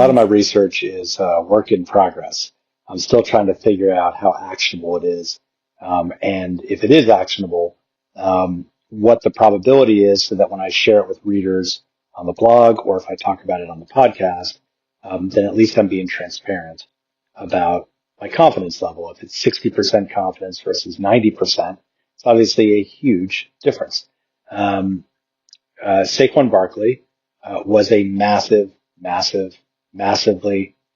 lot of my research is work in progress. I'm still trying to figure out how actionable it is, and if it is actionable, what the probability is, so that when I share it with readers on the blog or if I talk about it on the podcast, then at least I'm being transparent about my confidence level. If it's 60% confidence versus 90%, it's obviously a huge difference. Saquon Barkley was a massively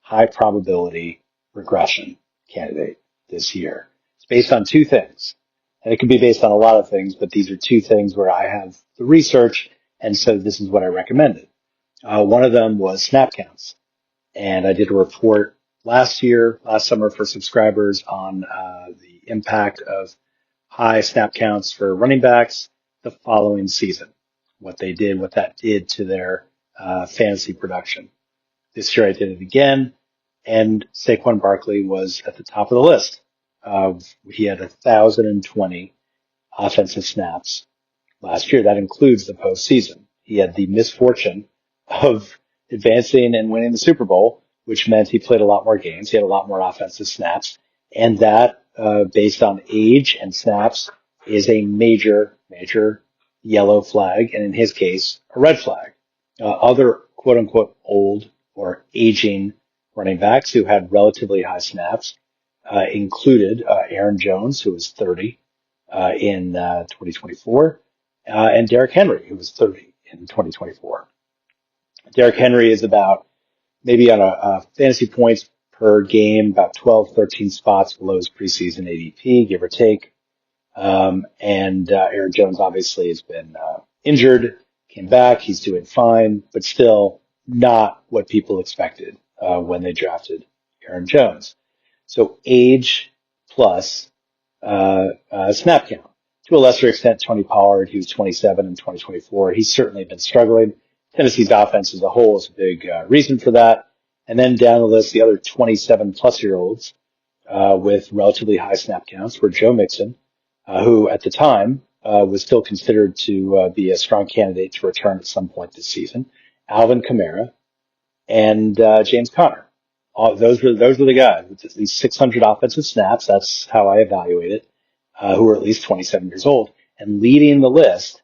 high probability regression candidate this year. It's based on two things. And it could be based on a lot of things, but these are two things where I have the research, and so this is what I recommended. One of them was snap counts. And I did a report last summer for subscribers on the impact of high snap counts for running backs the following season, what that did to their fantasy production. This year I did it again, and Saquon Barkley was at the top of the list. He had 1,020 offensive snaps last year. That includes the postseason. He had the misfortune of advancing and winning the Super Bowl, which meant he played a lot more games. He had a lot more offensive snaps. And that, based on age and snaps, is a major yellow flag, and in his case, a red flag. Other quote unquote old or aging running backs who had relatively high snaps included Aaron Jones, who was 30 in 2024, and Derrick Henry, who was 30 in 2024. Derrick Henry is about maybe on a fantasy points per game, about 12, 13 spots below his preseason ADP, give or take. And Aaron Jones obviously has been injured, came back, he's doing fine, but still not what people expected when they drafted Aaron Jones. So age plus snap count. To a lesser extent, Tony Pollard, he was 27 in 2024. He's certainly been struggling. Tennessee's offense as a whole is a big reason for that. And then down the list, the other 27-plus-year-olds with relatively high snap counts were Joe Mixon, who at the time was still considered to be a strong candidate to return at some point this season, Alvin Kamara, and James Conner. Those were the guys with at least 600 offensive snaps. That's how I evaluate it, who are at least 27 years old. And leading the list,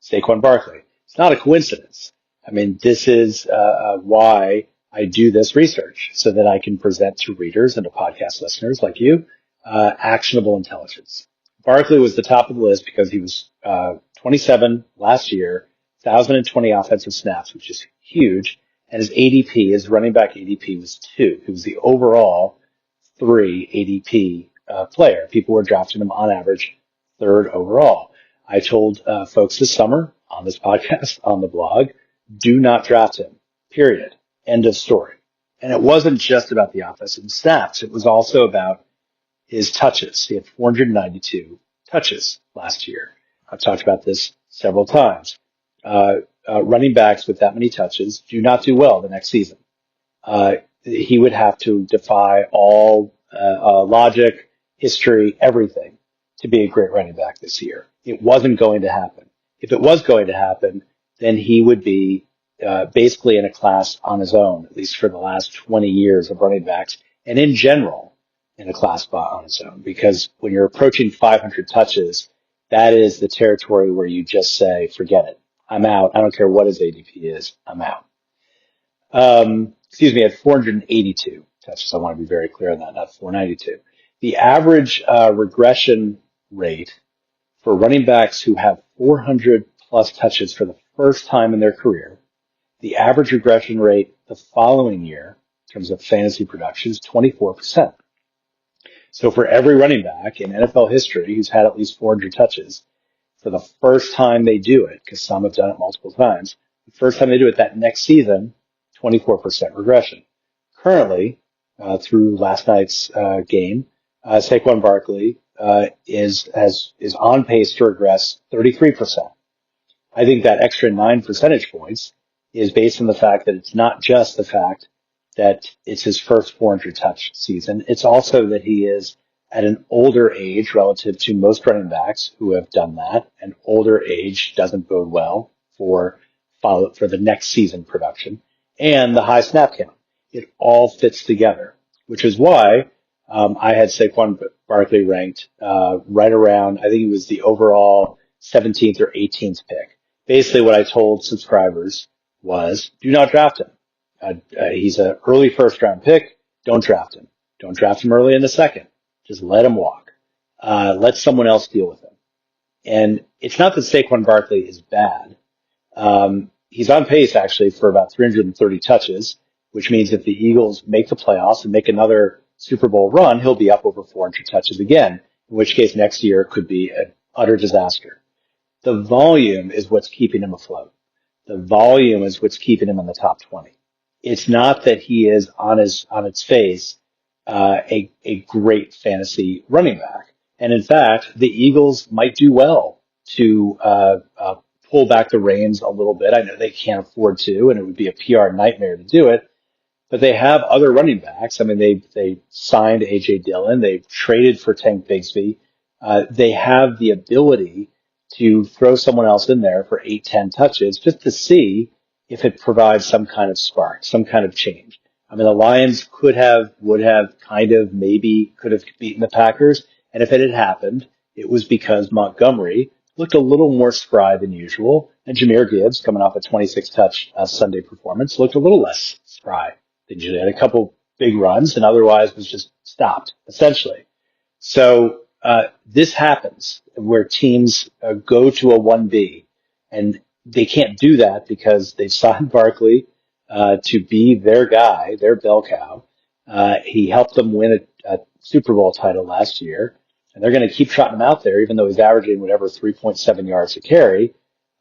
Saquon Barkley. It's not a coincidence. I mean, this is why I do this research, so that I can present to readers and to podcast listeners like you actionable intelligence. Barkley was the top of the list because he was 27 last year, 1,020 offensive snaps, which is huge. And his ADP, his running back ADP was 2. He was the overall 3 ADP player. People were drafting him on average 3rd overall. I told folks this summer on this podcast, on the blog, do not draft him, period. End of story. And it wasn't just about the offensive snaps. It was also about his touches. He had 492 touches last year. I've talked about this several times. Running backs with that many touches do not do well the next season. He would have to defy all logic, history, everything to be a great running back this year. It wasn't going to happen. If it was going to happen, then he would be basically in a class on his own, at least for the last 20 years of running backs, and in general, in a class spot on its own. Because when you're approaching 500 touches, that is the territory where you just say, forget it. I'm out. I don't care what his ADP is. I'm out. He had 482 touches. I want to be very clear on that, not 492. The average regression rate for running backs who have 400 plus touches for the first time in their career, the average regression rate the following year in terms of fantasy production is 24%. So for every running back in NFL history who's had at least 400 touches, for the first time they do it, because some have done it multiple times, the first time they do it that next season, 24% regression. Currently, through last night's game, Saquon Barkley is on pace to regress 33%. I think that extra 9 percentage points is based on the fact that it's not just the fact that it's his first 400 touch season. It's also that he is at an older age relative to most running backs who have done that. An older age doesn't bode well for the next season production, and the high snap count. It all fits together, which is why I had Saquon Barkley ranked right around, I think it was the overall 17th or 18th pick. Basically, what I told subscribers was, do not draft him. He's an early first round pick. Don't draft him. Don't draft him early in the second. Just let him walk. Let someone else deal with him. And it's not that Saquon Barkley is bad. He's on pace actually for about 330 touches, which means if the Eagles make the playoffs and make another Super Bowl run, he'll be up over 400 touches again, in which case next year could be an utter disaster. The volume is what's keeping him afloat. The volume is what's keeping him in the top 20. It's not that he is on its face, a great fantasy running back. And in fact, the Eagles might do well to, pull back the reins a little bit. I know they can't afford to, and it would be a PR nightmare to do it, but they have other running backs. I mean, they signed A.J. Dillon. They've traded for Tank Bigsby. They have the ability to throw someone else in there for 8-10 touches just to see if it provides some kind of spark, some kind of change. I mean, the Lions would have, maybe could have beaten the Packers. And if it had happened, it was because Montgomery looked a little more spry than usual. And Jahmyr Gibbs, coming off a 26-touch Sunday performance, looked a little less spry than usually. Had a couple big runs and otherwise was just stopped, essentially. So this happens where teams go to a 1B, and they can't do that because they've signed Barkley to be their guy, their bell cow. He helped them win a Super Bowl title last year, and they're going to keep trotting him out there, even though he's averaging 3.7 yards a carry.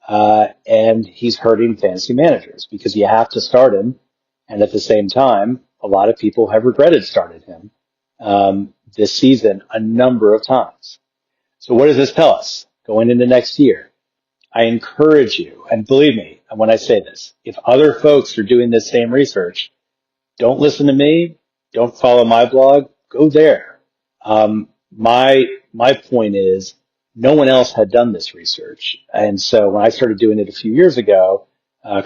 And he's hurting fantasy managers because you have to start him. And at the same time, a lot of people have regretted starting him this season a number of times. So what does this tell us going into next year? I encourage you, and believe me when I say this, if other folks are doing this same research, don't listen to me, don't follow my blog, go there. My point is no one else had done this research. And so when I started doing it a few years ago,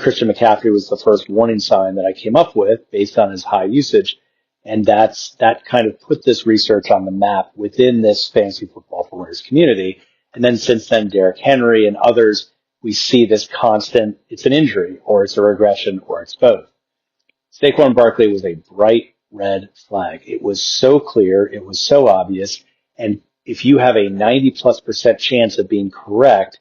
Christian McCaffrey was the first warning sign that I came up with based on his high usage. And that kind of put this research on the map within this fantasy football for winners community. And then since then, Derrick Henry and others, we see this constant, it's an injury or it's a regression or it's both. Saquon Barkley was a bright red flag. It was so clear. It was so obvious. And if you have a 90+% chance of being correct,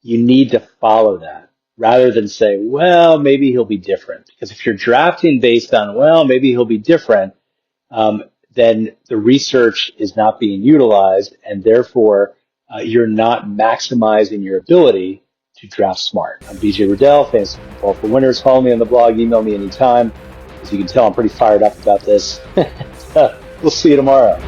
you need to follow that rather than say, well, maybe he'll be different. Because if you're drafting based on, well, maybe he'll be different, then the research is not being utilized, and therefore you're not maximizing your ability to draft smart. I'm BJ Riddell, Fantasy Football for Winners. Follow me on the blog, email me anytime. As you can tell, I'm pretty fired up about this. We'll see you tomorrow.